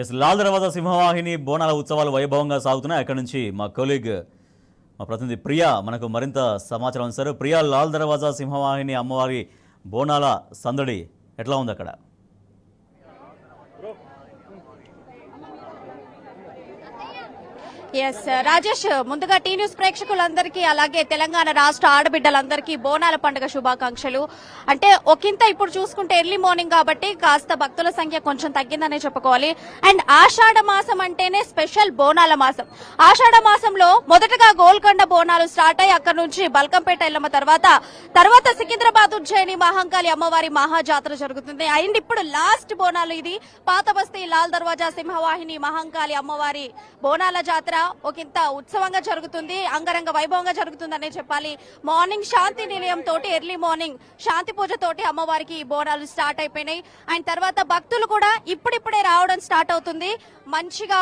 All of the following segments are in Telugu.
ఎస్ లాల్ దర్వాజా సింహవాహిని బోనాల ఉత్సవాలు వైభవంగా సాగుతున్నాయి. అక్కడి నుంచి మా కొలీగ్ మా ప్రతినిధి ప్రియా మనకు మరింత సమాచారం అందిస్తారు. ప్రియా, లాల్ దర్వాజా సింహవాహిని అమ్మవారి బోనాల సందడి ఎట్లా ఉంది అక్కడ? ఎస్ రాజేష్, ముందుగా టీ న్యూస్ ప్రేక్షకులందరికీ అలాగే తెలంగాణ రాష్ట్ర ఆడబిడ్డలందరికీ బోనాల పండుగ శుభాకాంక్షలు. అంటే ఒకంత ఇప్పుడు చూసుకుంటే ఎర్లీ మార్నింగ్ కాబట్టి కాస్త భక్తుల సంఖ్య కొంచెం తగ్గిందనే చెప్పుకోవాలి. అండ్ ఆషాఢ మాసం అంటేనే స్పెషల్ బోనాల మాసం. ఆషాఢ మాసంలో మొదటగా గోల్కొండ బోనాలు స్టార్ట్ అయ్యి అక్కడ నుంచి బల్కంపేట ఎల్లమ్మ తర్వాత సికింద్రాబాద్ ఉజ్జయిని మహంకాళి అమ్మవారి మహాజాతర జరుగుతుంది. అండ్ ఇప్పుడు లాస్ట్ బోనాలు ఇది పాత బస్తీ లాల్ దర్వాజా సింహవాహిని మహంకాళి అమ్మవారి బోనాల జాతర ఒకంత ఉత్సవంగా జరుగుతుంది, అంగరంగ వైభవంగా జరుగుతుందనే చెప్పాలి. మార్నింగ్ శాంతి నిలయం తోటి ఎర్లీ మార్నింగ్ శాంతి పూజ తోటి అమ్మవారికి బోనాలు స్టార్ట్ అయిపోయినాయి. అండ్ తర్వాత భక్తులు కూడా ఇప్పుడిప్పుడే రావడం స్టార్ట్ అవుతుంది. మంచిగా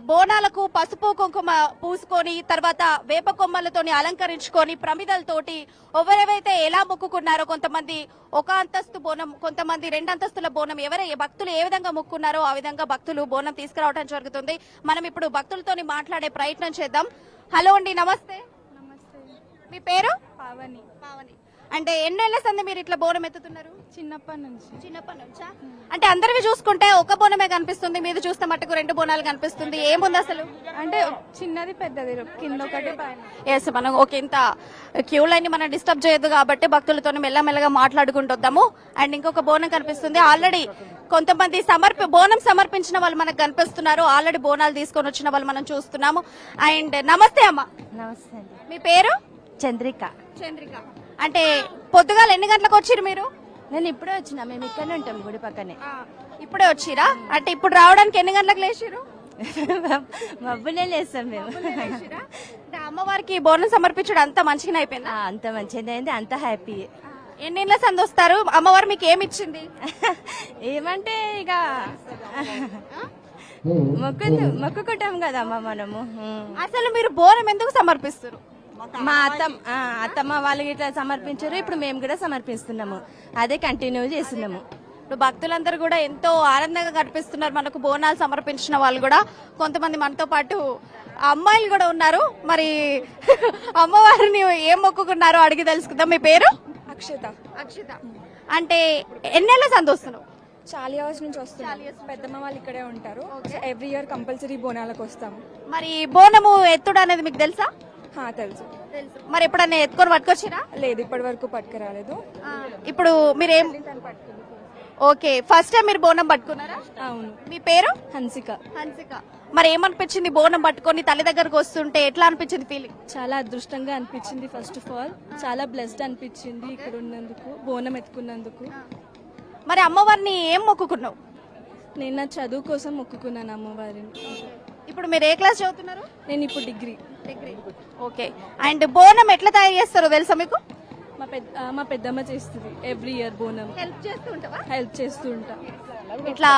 బోనాలకు పసుపు కుంకుమ పూసుకొని తర్వాత వేప కొమ్మలతోని అలంకరించుకొని ప్రమిదలతోటి ఎవరెవరైతే ఎలా మొక్కుకున్నారో, కొంతమంది ఒక అంతస్తు బోనం, కొంతమంది 2 అంతస్తుల బోనం, భక్తులు ఏ విధంగా మొక్కున్నారో ఆ విధంగా భక్తులు బోనం తీసుకురావడం జరుగుతుంది. మనం ఇప్పుడు భక్తులతోని మాట్లాడే ప్రయత్నం చేద్దాం. హలో అండి, నమస్తే. మీ పేరు? పావని. అంటే ఎన్నేళ్ల సంది మీరు ఇట్లా బోనం ఎత్తుతున్నారు? చిన్నప్పటి నుంచా? అంటే అందరివి చూసుకుంటే ఒక బోనమే కనిపిస్తుంది, మీద చూస్తే మట్టుకు 2 బోనాలు కనిపిస్తుంది. ఏముంది అసలు? అంటే చిన్నది పెద్దది కింద ఒకటి పైన. ఎస్, మనం ఇంత క్యూ లైన్ మనం డిస్టర్బ్ చేయదు కాబట్టి భక్తులతో మెల్లమెల్లగా మాట్లాడుకుంటూ వద్దాము. అండ్ ఇంకొక బోనం కనిపిస్తుంది. ఆల్రెడీ కొంతమంది బోనం సమర్పించిన వాళ్ళు మనకు కనిపిస్తున్నారు. ఆల్రెడీ బోనాలు తీసుకొని వచ్చిన వాళ్ళు మనం చూస్తున్నాము. అండ్ నమస్తే అమ్మ. నమస్తే. మీ పేరు? చంద్రిక. అంటే పొద్దుగాల ఎన్ని గంటలకు వచ్చిరు మీరు? నేను ఇప్పుడే వచ్చినా, మేము ఇక్కడనే ఉంటాం గుడి పక్కనే. ఇప్పుడే వచ్చిరా? అంటే ఇప్పుడు రావడానికి ఎన్ని గంటలకు లేచిరు? మబ్బునే లేస్తాం మేము. అంటే అమ్మవారికి బోనం సమర్పించడం అంత మంచిగా అయిపోయింది? అంత మంచిగా అయింది, అంత హ్యాపీ. ఎన్నేళ్ళ సంది వస్తారు? అమ్మవారు మీకు ఏమి ఇచ్చింది? ఏమంటే ఇక మొక్కుకుంటాం కదమ్మా మనము. అసలు మీరు బోనం ఎందుకు సమర్పిస్తారు? మా అత్తమ్మ వాళ్ళు ఇట్లా సమర్పించారు, ఇప్పుడు మేము కూడా సమర్పిస్తున్నాము, అదే కంటిన్యూ చేస్తున్నాము. ఇప్పుడు భక్తులందరూ కూడా ఎంతో ఆనందంగా కనిపిస్తున్నారు మనకు బోనాలు సమర్పించిన వాళ్ళు కూడా. కొంతమంది మనతో పాటు అమ్మాయిలు కూడా ఉన్నారు. మరి అమ్మవారిని ఏం మొక్కుకున్నారో అడిగి తెలుసుకుందాం. మీ పేరు? అక్షిత. అంటే ఎన్నేళ్ళ సంది వస్తున్నావు? చాలా ఇయర్స్ నుంచి వస్తున్నాం. పెద్దమ్మ వాళ్ళు ఇక్కడే ఉంటారు. ఎవ్రీ ఇయర్ కంపల్సరీ బోనాలకు వస్తాము. మరి బోనము ఎత్తుడు అనేది మీకు తెలుసా? తెలుసు. మరి ఎప్పుడన్నా ఎత్తుకొని పట్టుకొచ్చిరా? లేదు, ఇప్పటి వరకు పట్టుకురాలేదు. ఇప్పుడు మీరేం? ఓకే, ఫస్ట్ టైం మీరు బోనం పట్టుకున్నారా? అవును. మీ పేరు? హన్సిక. మరి ఏమనిపించింది బోనం పట్టుకొని తల్లి దగ్గరకు వస్తుంటే? ఎట్లా అనిపించింది ఫీలింగ్? చాలా అదృష్టంగా అనిపించింది. ఫస్ట్ ఆఫ్ ఆల్ చాలా బ్లెస్డ్ అనిపించింది ఇక్కడ ఉన్నందుకు, బోనం ఎత్తుకున్నందుకు. మరి అమ్మవారిని ఏం మొక్కుకున్నావు? నేను నా చదువు కోసం మొక్కుకున్నాను అమ్మవారిని. ఇప్పుడు మీరు ఏ క్లాస్ చదువుతున్నారు? నేను ఇప్పుడు డిగ్రీ. ఓకే. అండ్ బోనం ఎట్లా తయారు చేస్తారో తెలుసా మీకు? మా పెద్దమ్మ చేస్తుంది ఎవ్రీ ఇయర్ బోనం. హెల్ప్ చేస్తూ ఉంటా. ఇట్లా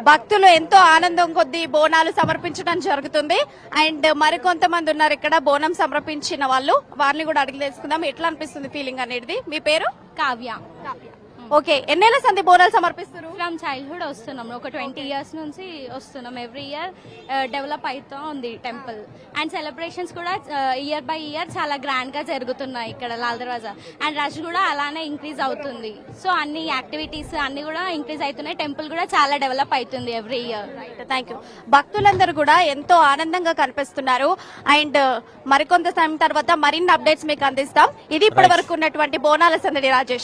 భక్తులు ఎంతో ఆనందం కొద్దీ బోనాలు సమర్పించడం జరుగుతుంది. అండ్ మరికొంతమంది ఉన్నారు ఇక్కడ బోనం సమర్పించిన వాళ్ళు, వారిని కూడా అడిగి తెలుసుకుందాం ఎట్లా అనిపిస్తుంది ఫీలింగ్ అనేది. మీ పేరు? కావ్య. ఓకే, ఎన్నేళ్ళ సంది బోనాలు సమర్పిస్తారు? ఫ్రమ్ చైల్డ్హుడ్ వస్తున్నాం, ఒక 20 years నుంచి వస్తున్నాం. ఎవ్రీ ఇయర్ డెవలప్ అవుతూ ఉంది టెంపుల్. అండ్ సెలబ్రేషన్స్ కూడా ఇయర్ బై ఇయర్ చాలా గ్రాండ్ గా జరుగుతున్నాయి ఇక్కడ లాల్ దర్వాజా. అండ్ రష్ కూడా అలానే ఇంక్రీజ్ అవుతుంది. సో అన్ని యాక్టివిటీస్ అన్ని కూడా ఇంక్రీజ్ అవుతున్నాయి. టెంపుల్ కూడా చాలా డెవలప్ అవుతుంది ఎవ్రీ ఇయర్. Thank you. భక్తులందరూ కూడా ఎంతో ఆనందంగా కనిపిస్తున్నారు. అండ్ మరికొంత సమయం తర్వాత మరిన్ని అప్డేట్స్ మీకు అందిస్తాం. ఇది ఇప్పటి వరకు ఉన్నటువంటి బోనాల సందడి. రాజేష్.